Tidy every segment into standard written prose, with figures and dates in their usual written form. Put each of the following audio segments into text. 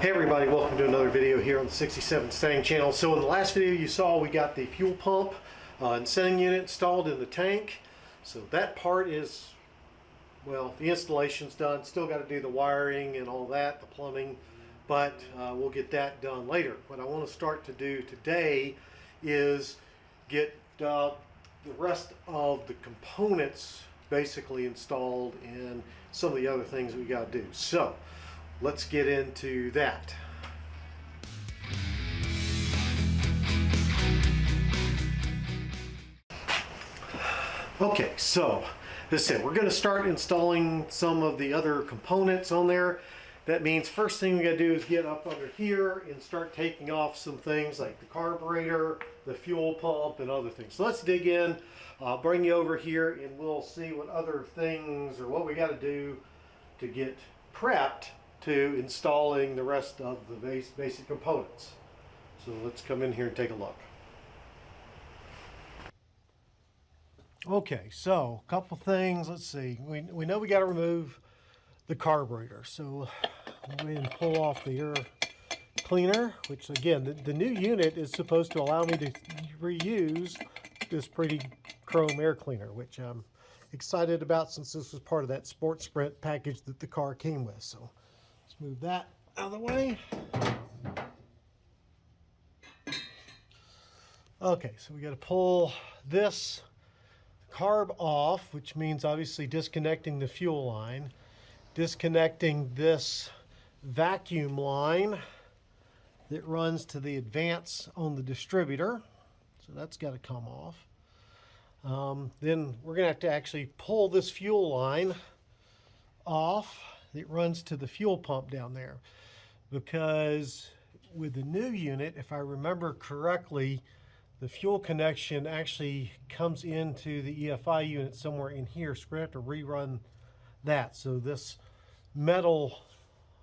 Hey everybody, welcome to another video here on the 67 Stang channel. So in the last video you saw we got the fuel pump and sending unit installed in the tank. So that part is, well, the installation's done. Still got to do the wiring and all that, the plumbing, but we'll get that done later. What I want to start to do today is get the rest of the components basically installed and some of the other things we got to do. So let's get into that. Okay, so as I said, we're going to start installing some of the other components on there. That means first thing we got to do is get up under here and start taking off some things like the carburetor, the fuel pump, and other things. So let's dig in. I'll bring you over here and we'll see what other things or what we got to do to get prepped to installing the rest of the basic components. So let's come in here and take a look. Okay, so a couple things. Let's see. We know we got to remove the carburetor. So I'm going to pull off the air cleaner, which again, the new unit is supposed to allow me to reuse this pretty chrome air cleaner, which I'm excited about since this was part of that Sports Sprint package that the car came with. So let's move that out of the way. Okay, so we got to pull this carb off, which means obviously disconnecting the fuel line, disconnecting this vacuum line that runs to the advance on the distributor. So that's got to come off. Then we're going to have to actually pull this fuel line off that runs to the fuel pump down there, because with the new unit, if I remember correctly, the fuel connection actually comes into the EFI unit somewhere in here, so we're going to have to rerun that. So this metal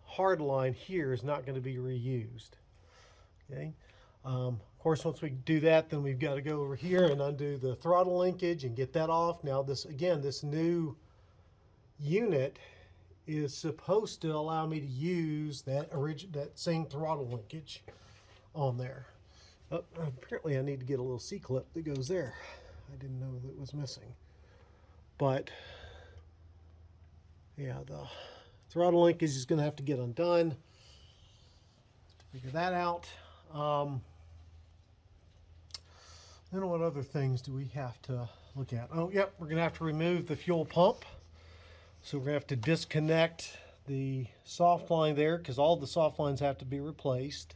hard line here is not going to be reused. Okay. Of course, once we do that, then we've got to go over here and undo the throttle linkage and get that off. Now this, again, this new unit is supposed to allow me to use that same throttle linkage on there. Apparently I need to get a little C-clip that goes there. I didn't know that was missing. But yeah, the throttle linkage is going to have to get undone to figure that out. Then what other things do we have to look at? Oh, yep, we're going to have to remove the fuel pump. So we're going to have to disconnect the soft line there, because all the soft lines have to be replaced.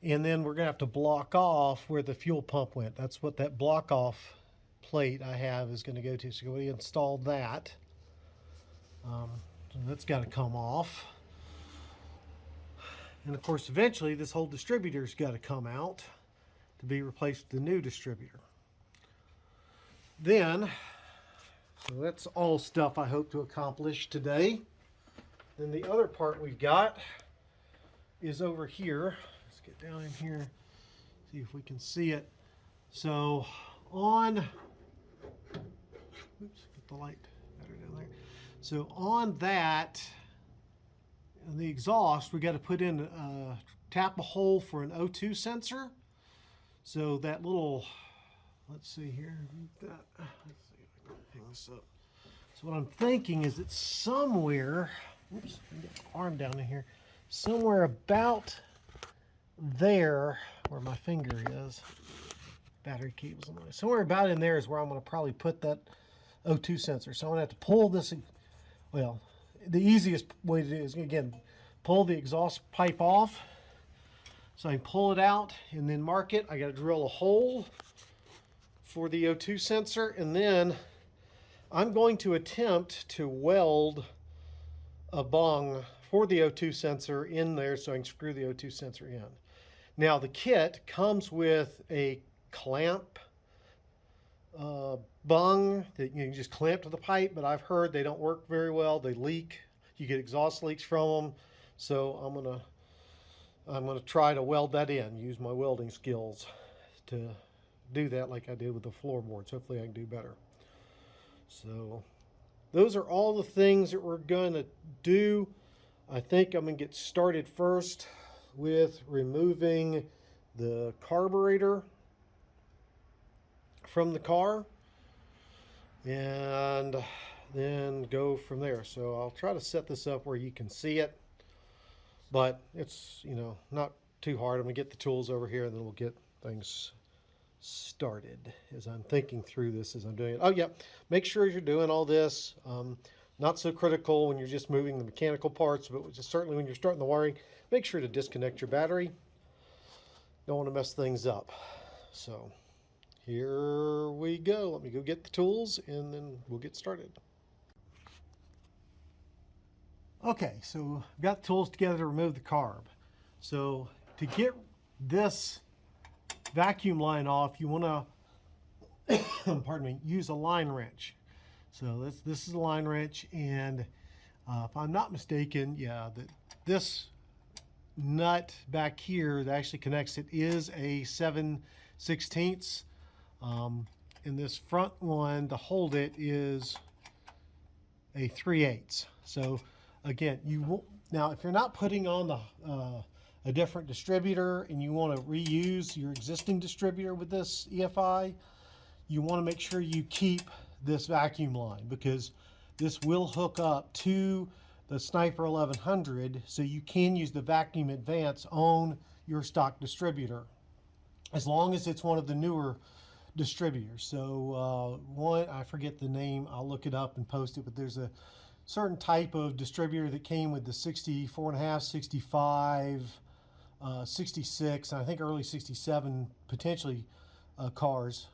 And then we're going to have to block off where the fuel pump went. That's what that block off plate I have is going to go to. So we installed that. So that's got to come off. And of course, eventually this whole distributor's got to come out to be replaced with the new distributor. Then, so that's all stuff I hope to accomplish today. Then the other part we've got is over here. Let's get down in here, see if we can see it. So on, oops, get the light better down there. So on that, in the exhaust, we got to put in, tap a hole for an O2 sensor. So that little, let's see here, let's see if I can hang this up. So what I'm thinking is it's somewhere, oops, let me get my arm down in here, somewhere about there where my finger is, battery cables, somewhere about in there is where I'm going to probably put that O2 sensor. So I'm going to have to pull this, well, the easiest way to do is, again, pull the exhaust pipe off. So I can pull it out and then mark it. I got to drill a hole for the O2 sensor, and then I'm going to attempt to weld a bung for the O2 sensor in there so I can screw the O2 sensor in. Now the kit comes with a clamp bung that you can just clamp to the pipe, but I've heard they don't work very well. They leak. You get exhaust leaks from them. So I'm gonna try to weld that in, use my welding skills to do that like I did with the floorboards. Hopefully I can do better. So those are all the things that we're going to do. I think I'm going to get started first with removing the carburetor from the car and then go from there. So I'll try to set this up where you can see it, but it's, you know, not too hard. I'm gonna get the tools over here and then we'll get things started as I'm thinking through this as I'm doing it. Oh yeah, make sure you're doing all this. Not so critical when you're just moving the mechanical parts, but just certainly when you're starting the wiring, make sure to disconnect your battery. Don't want to mess things up. So here we go. Let me go get the tools and then we'll get started. Okay, so I've got the tools together to remove the carb. So to get this vacuum line off, you want to, pardon me, use a line wrench. So this is a line wrench, and if I'm not mistaken, yeah, this nut back here that actually connects it is a 7/16. And this front one to hold it is a 3/8. So again, you won't, now if you're not putting on the a different distributor and you want to reuse your existing distributor with this EFI, you want to make sure you keep this vacuum line, because this will hook up to the Sniper 1100, so you can use the vacuum advance on your stock distributor as long as it's one of the newer distributors. So one, I forget the name, I'll look it up and post it, but there's a certain type of distributor that came with the 64.5, 65, 66, and I think early 67 potentially cars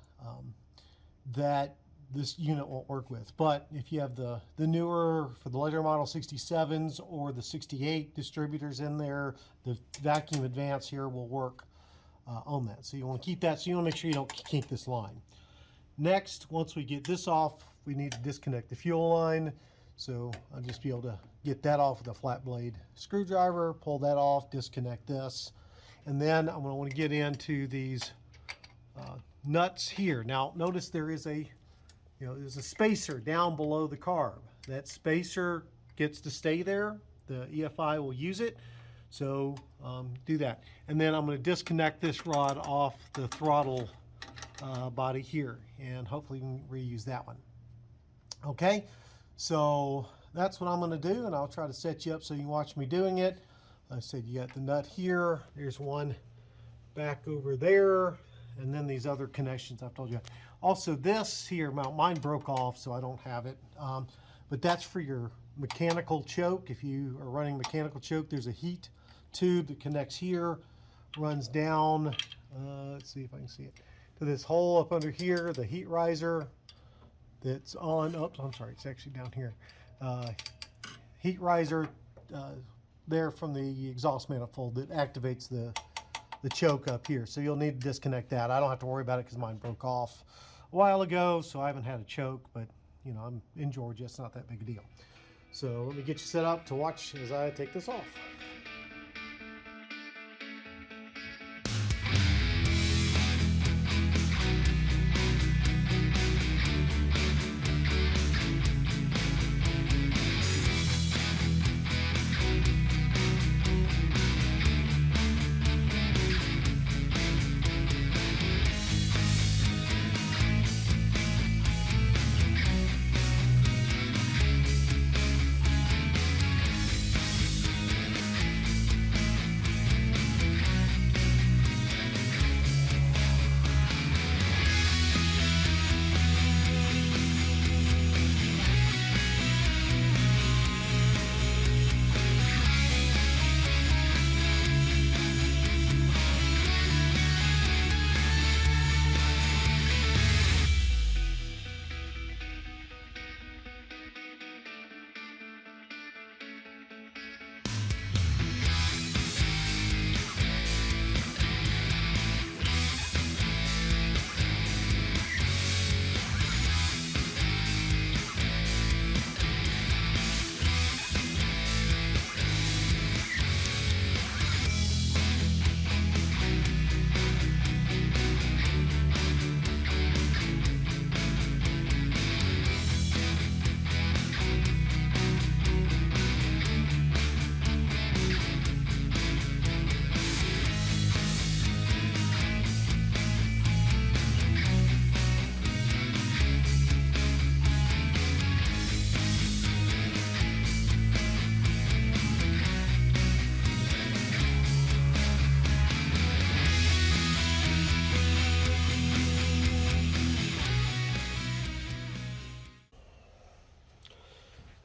that this unit won't work with. But if you have the newer, for the later model 67s or the 68 distributors in there, the vacuum advance here will work on that. So you want to keep that, so you want to make sure you don't kink this line. Next, once we get this off, we need to disconnect the fuel line. So I'll just be able to get that off with a flat blade screwdriver, pull that off, disconnect this. And then I'm going to want to get into these nuts here. Now notice there is there's a spacer down below the carb. That spacer gets to stay there. The EFI will use it. So do that. And then I'm going to disconnect this rod off the throttle body here, and hopefully we can reuse that one. Okay, so that's what I'm going to do, and I'll try to set you up so you can watch me doing it. I said you got the nut here. There's one back over there, and then these other connections I've told you. Also this here, mine broke off, so I don't have it. But that's for your mechanical choke. If you are running mechanical choke, there's a heat tube that connects here, runs down, let's see if I can see it, to this hole up under here, the heat riser that's on, oops, I'm sorry, it's actually down here. Heat riser there from the exhaust manifold that activates the choke up here. So you'll need to disconnect that. I don't have to worry about it because mine broke off a while ago, so I haven't had a choke, but you know, I'm in Georgia, it's not that big a deal. So let me get you set up to watch as I take this off.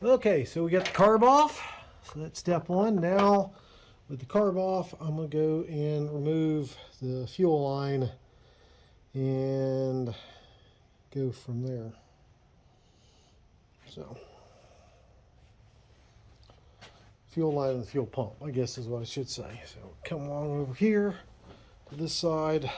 Okay, so we got the carb off. So that's step one. Now, with the carb off, I'm going to go and remove the fuel line and go from there. So, fuel line and the fuel pump, I guess is what I should say. So, come along over here to this side.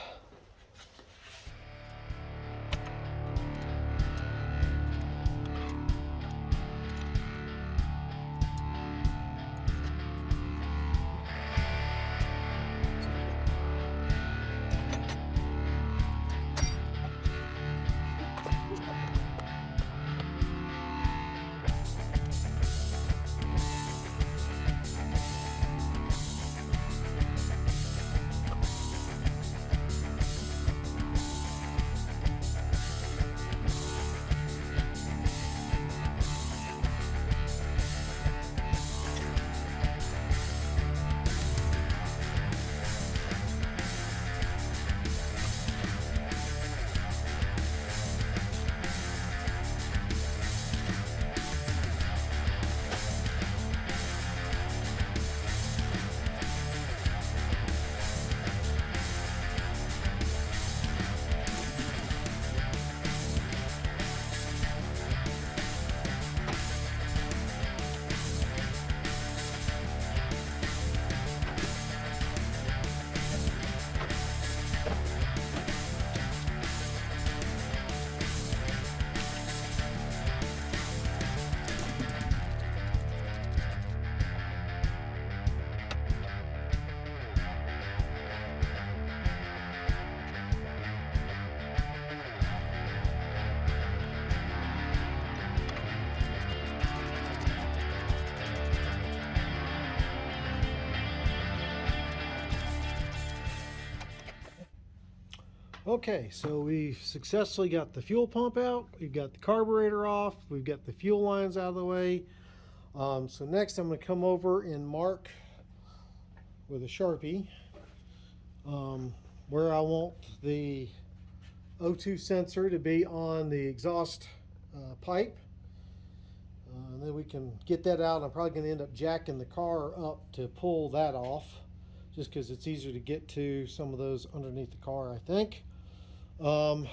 Okay, so we've successfully got the fuel pump out, we've got the carburetor off, we've got the fuel lines out of the way. So next I'm going to come over and mark with a Sharpie where I want the O2 sensor to be on the exhaust pipe. And then we can get that out. I'm probably going to end up jacking the car up to pull that off, just because it's easier to get to some of those underneath the car, I think. And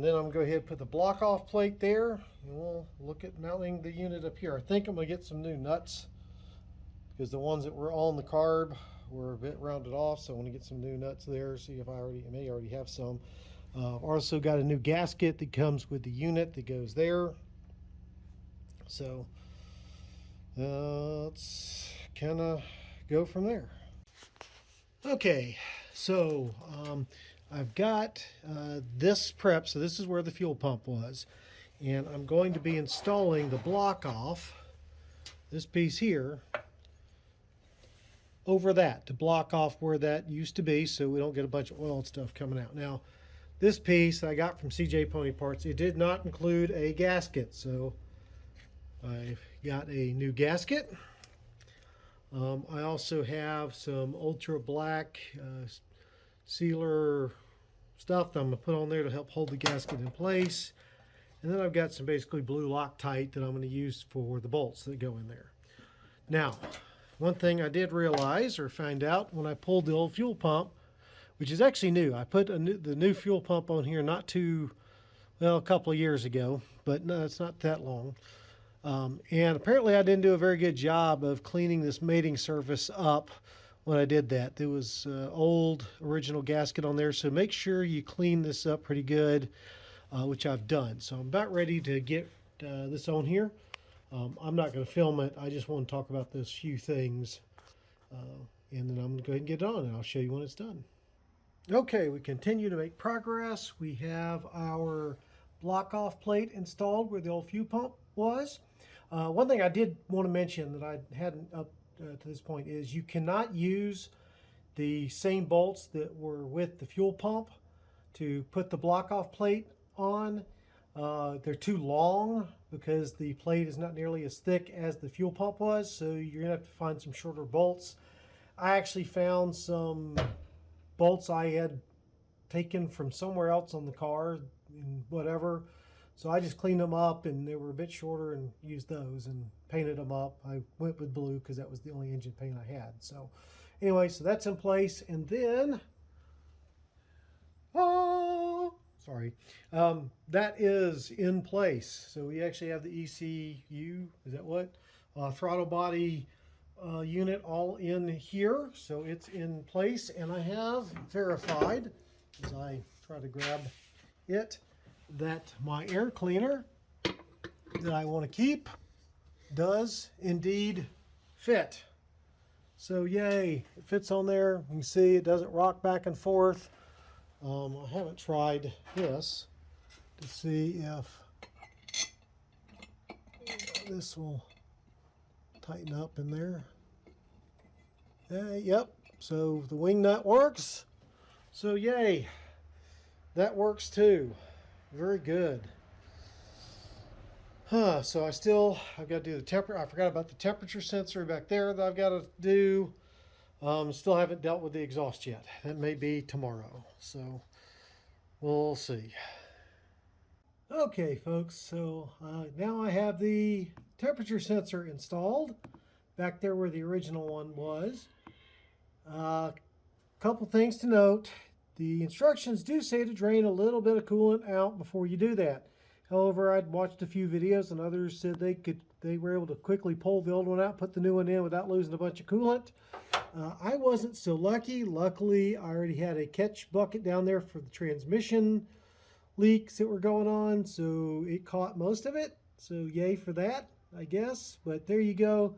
then I'm going to go ahead and put the block off plate there, and we'll look at mounting the unit up here. I think I'm going to get some new nuts, because the ones that were on the carb were a bit rounded off, so I want to get some new nuts there, see if I may already have some. Also got a new gasket that comes with the unit that goes there. So let's kind of go from there. Okay, so I've got this prep, so this is where the fuel pump was, and I'm going to be installing the block off, this piece here, over that to block off where that used to be, so we don't get a bunch of oil and stuff coming out. Now, this piece I got from CJ Pony Parts, it did not include a gasket, so I've got a new gasket. I also have some ultra black sealer stuff that I'm going to put on there to help hold the gasket in place. And then I've got some basically blue Loctite that I'm going to use for the bolts that go in there. Now, one thing I did realize or find out when I pulled the old fuel pump, which is actually new. I put the new fuel pump on here a couple of years ago, but no, it's not that long. And apparently I didn't do a very good job of cleaning this mating surface up when I did that. There was old original gasket on there, so make sure you clean this up pretty good, which I've done. So I'm about ready to get this on here. I'm not going to film it. I just want to talk about those few things, and then I'm going to go ahead and get it on, and I'll show you when it's done. Okay, we continue to make progress. We have our block off plate installed where the old fuel pump was. One thing I did want to mention that I hadn't up to this point is you cannot use the same bolts that were with the fuel pump to put the block off plate on. They're too long because the plate is not nearly as thick as the fuel pump was, so you're gonna have to find some shorter bolts. I actually found some bolts I had taken from somewhere else on the car and whatever, So I just cleaned them up, and they were a bit shorter, and used those and painted them up. I went with blue because that was the only engine paint I had. So anyway, so that's in place. And then, sorry, that is in place. So we actually have the ECU, is that what? Throttle body unit all in here. So it's in place, and I have verified, as I try to grab it, that my air cleaner that I want to keep does indeed fit. So yay, it fits on there. You can see it doesn't rock back and forth. I haven't tried this to see if this will tighten up in there. Yep, so the wing nut works. So yay, that works too. Very good. So I've got to do the temperature. I forgot about the temperature sensor back there that I've got to do. Still haven't dealt with the exhaust yet. That may be tomorrow. So we'll see. Okay, folks. So now I have the temperature sensor installed back there where the original one was. Couple things to note. The instructions do say to drain a little bit of coolant out before you do that. However, I'd watched a few videos and others said they were able to quickly pull the old one out, put the new one in without losing a bunch of coolant. I wasn't so lucky. Luckily, I already had a catch bucket down there for the transmission leaks that were going on, so it caught most of it. So yay for that, I guess. But there you go.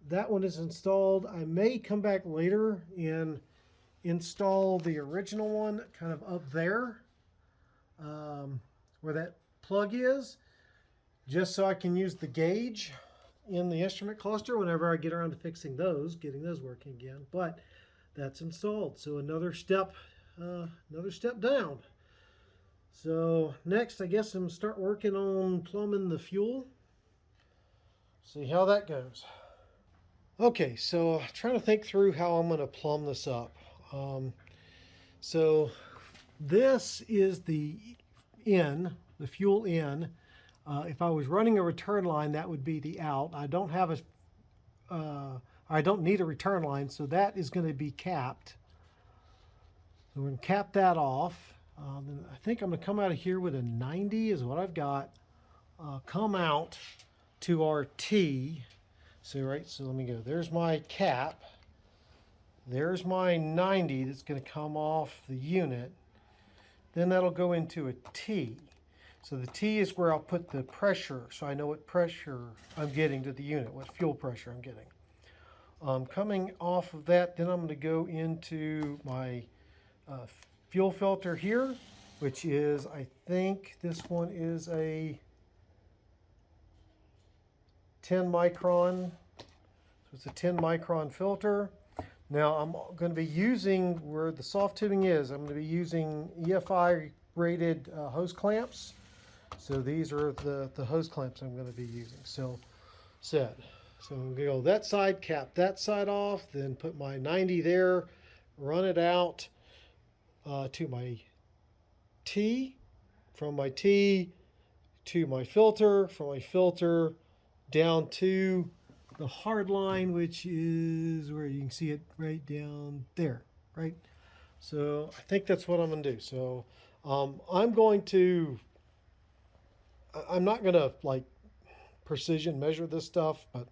That one is installed. I may come back later and install the original one kind of up there where that plug is, just so I can use the gauge in the instrument cluster whenever I get around to fixing those, getting those working again. But that's installed, so another step down. So next, I guess I'm gonna start working on plumbing the fuel. See how that goes. Okay, so trying to think through how I'm going to plumb this up. So this is the fuel in. If I was running a return line, that would be the out. I don't have I don't need a return line, so that is going to be capped. So we're going to cap that off. Then I think I'm going to come out of here with a 90 is what I've got. Come out to our T. So let me go. There's my cap. There's my 90 that's going to come off the unit. Then that'll go into a T. So the T is where I'll put the pressure, so I know what pressure I'm getting to the unit, what fuel pressure I'm getting. Coming off of that, then I'm going to go into my fuel filter here, which is, I think this one is a 10 micron. So it's a 10 micron filter. Now I'm going to be using, where the soft tubing is, I'm going to be using EFI rated hose clamps. So these are the hose clamps I'm going to be using. So I'm going to go that side, cap that side off, then put my 90 there, run it out to my T, from my T to my filter, from my filter down to the hard line, which is where you can see it right down there, right? So I think that's what I'm going to do. So I'm not going to like precision measure this stuff, but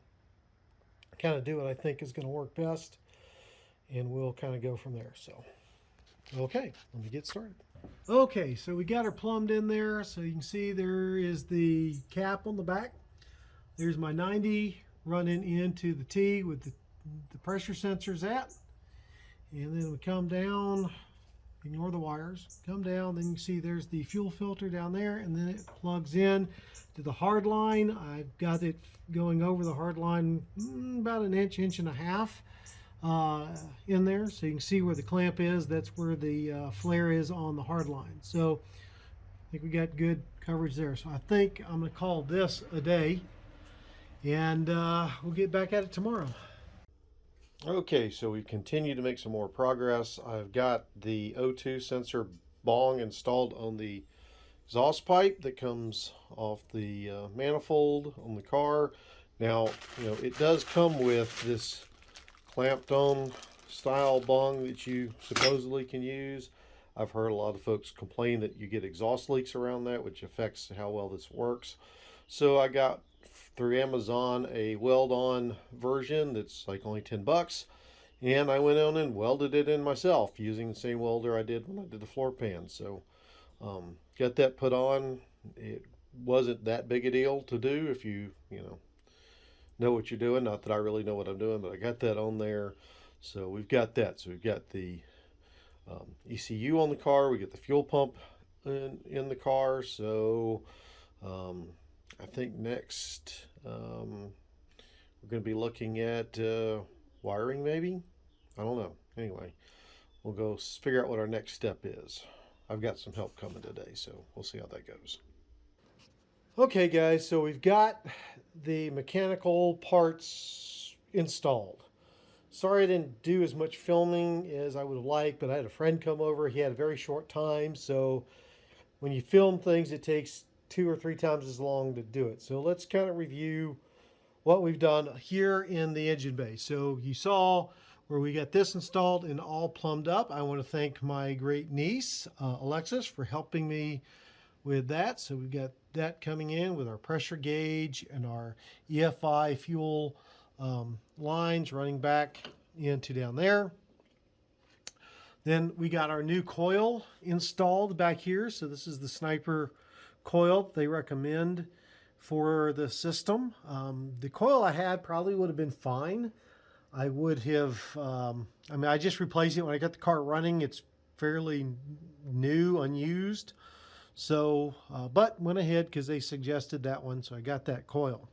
kind of do what I think is going to work best, and we'll kind of go from there. So, okay, let me get started. Okay, so we got her plumbed in there. So you can see there is the cap on the back. There's my 90 running into the T with the pressure sensors at. And then we come down, ignore the wires, come down, then you can see there's the fuel filter down there, and then it plugs in to the hard line. I've got it going over the hard line about an inch and a half in there. So you can see where the clamp is. That's where the flare is on the hard line. So I think we got good coverage there. So I think I'm going to call this a day, and we'll get back at it tomorrow. Okay, so we continue to make some more progress. I've got the O2 sensor bong installed on the exhaust pipe that comes off the manifold on the car. Now, it does come with this clamped on style bung that you supposedly can use. I've heard a lot of folks complain that you get exhaust leaks around that, which affects how well this works. So I got through Amazon a weld-on version that's like only 10 bucks. And I went on and welded it in myself using the same welder I did when I did the floor pan. So got that put on. It wasn't that big a deal to do if you know what you're doing. Not that I really know what I'm doing, but I got that on there. So we've got that. So we've got the ECU on the car. We get the fuel pump in the car. So I think next we're going to be looking at wiring, maybe. I don't know. Anyway, we'll go figure out what our next step is. I've got some help coming today, so we'll see how that goes. Okay, guys, so we've got the mechanical parts installed. Sorry I didn't do as much filming as I would have liked, but I had a friend come over. He had a very short time, so when you film things, it takes 2 or 3 times as long to do it. So let's kind of review what we've done here in the engine bay. So you saw where we got this installed and all plumbed up. I want to thank my great niece, Alexis, for helping me with that. So we've got that coming in with our pressure gauge and our EFI fuel lines running back into down there. Then we got our new coil installed back here. So this is the Sniper coil they recommend for the system. The coil I had probably would have been fine. I would have, I just replaced it when I got the car running. It's fairly new, unused. So, but went ahead because they suggested that one. So I got that coil.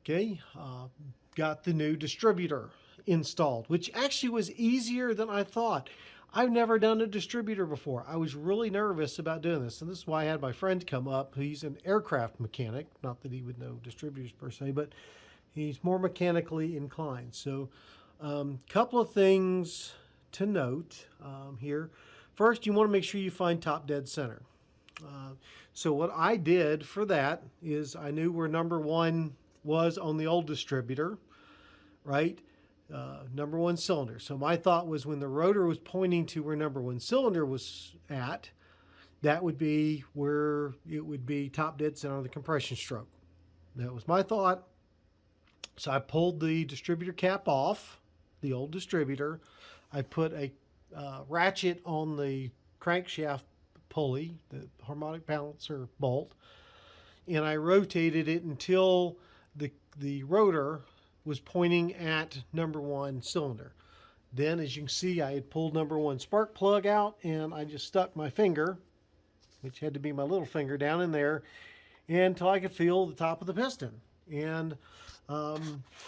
Okay. Got the new distributor installed, which actually was easier than I thought. I've never done a distributor before. I was really nervous about doing this. And this is why I had my friend come up. He's an aircraft mechanic. Not that he would know distributors per se, but he's more mechanically inclined. So couple of things to note here. First, you want to make sure you find top dead center. So what I did for that is I knew where number 1 was on the old distributor, right? Number 1 cylinder. So my thought was when the rotor was pointing to where number 1 cylinder was at, that would be where it would be top dead center of the compression stroke. That was my thought. So I pulled the distributor cap off, the old distributor. I put a ratchet on the crankshaft pulley, the harmonic balancer bolt, and I rotated it until the rotor was pointing at number 1 cylinder. Then, as you can see, I had pulled number 1 spark plug out, and I just stuck my finger, which had to be my little finger, down in there until I could feel the top of the piston, and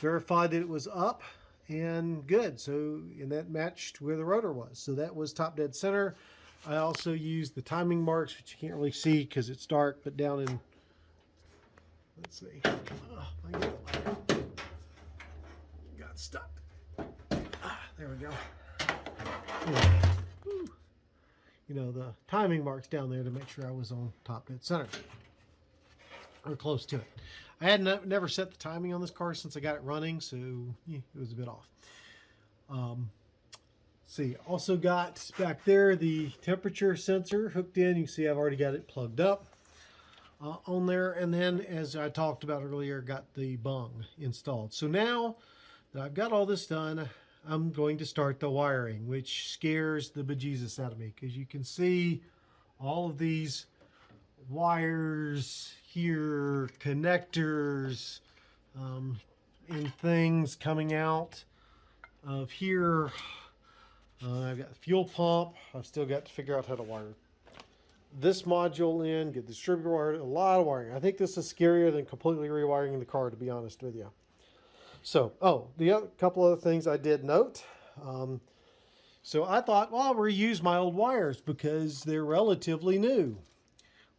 verified that it was up and good. So, and that matched where the rotor was. So that was top dead center. I also used the timing marks, which you can't really see because it's dark, but down in, let's see, got stuck. There we go. You know, the timing marks down there to make sure I was on top dead center or close to it. I had never set the timing on this car since I got it running, so yeah, it was a bit off. See, also got back there the temperature sensor hooked in. You can see I've already got it plugged up on there. And then, as I talked about earlier, got the bung installed. So now that I've got all this done, I'm going to start the wiring, which scares the bejesus out of me, because you can see all of these wires here, connectors, and things coming out of here. I've got the fuel pump. I've still got to figure out how to wire this module in, get the distributor wired, a lot of wiring. I think this is scarier than completely rewiring the car, to be honest with you. So, the other couple other things I did note. So I thought, well, I'll reuse my old wires because they're relatively new.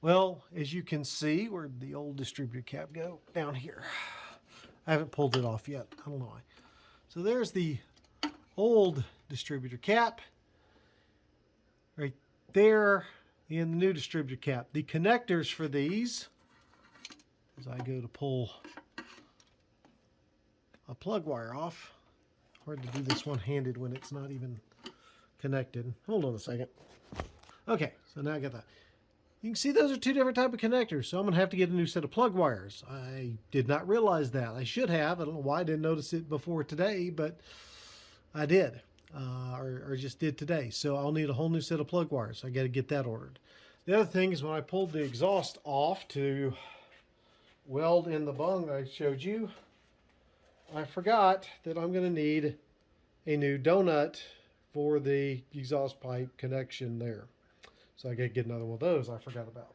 Well, as you can see, where'd the old distributor cap go? Down here. I haven't pulled it off yet. I don't know why. So there's the old distributor cap right there. and the new distributor cap. The connectors for these, as I go to pull a plug wire off. Hard to do this one-handed when it's not even connected. Hold on a second. Okay, so now I got that. You can see those are two different type of connectors, so I'm going to have to get a new set of plug wires. I did not realize that. I should have. I don't know why I didn't notice it before today, but I did, or just did today. So I'll need a whole new set of plug wires. I got to get that ordered. The other thing is when I pulled the exhaust off to weld in the bung I showed you, I forgot that I'm going to need a new donut for the exhaust pipe connection there. So I got to get another one of those I forgot about.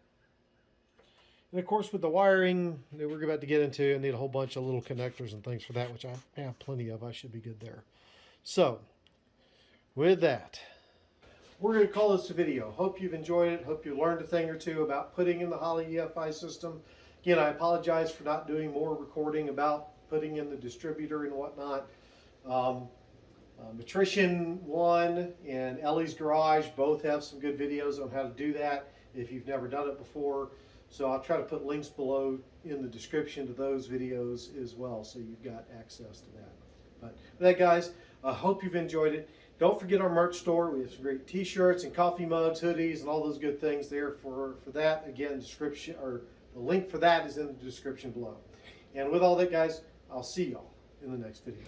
And of course with the wiring that we're about to get into, I need a whole bunch of little connectors and things for that, which I have plenty of. I should be good there. So with that, we're going to call this a video. Hope you've enjoyed it. Hope you learned a thing or two about putting in the Holley EFI system. Again, I apologize for not doing more recording about putting in the distributor and whatnot. Matrician 1 and Ellie's Garage both have some good videos on how to do that if you've never done it before. So I'll try to put links below in the description to those videos as well, so you've got access to that. But with that, guys, I hope you've enjoyed it. Don't forget our merch store. We have some great t-shirts and coffee mugs, hoodies, and all those good things there for that. Again, description, or the link for that is in the description below. And with all that, guys, I'll see y'all in the next video.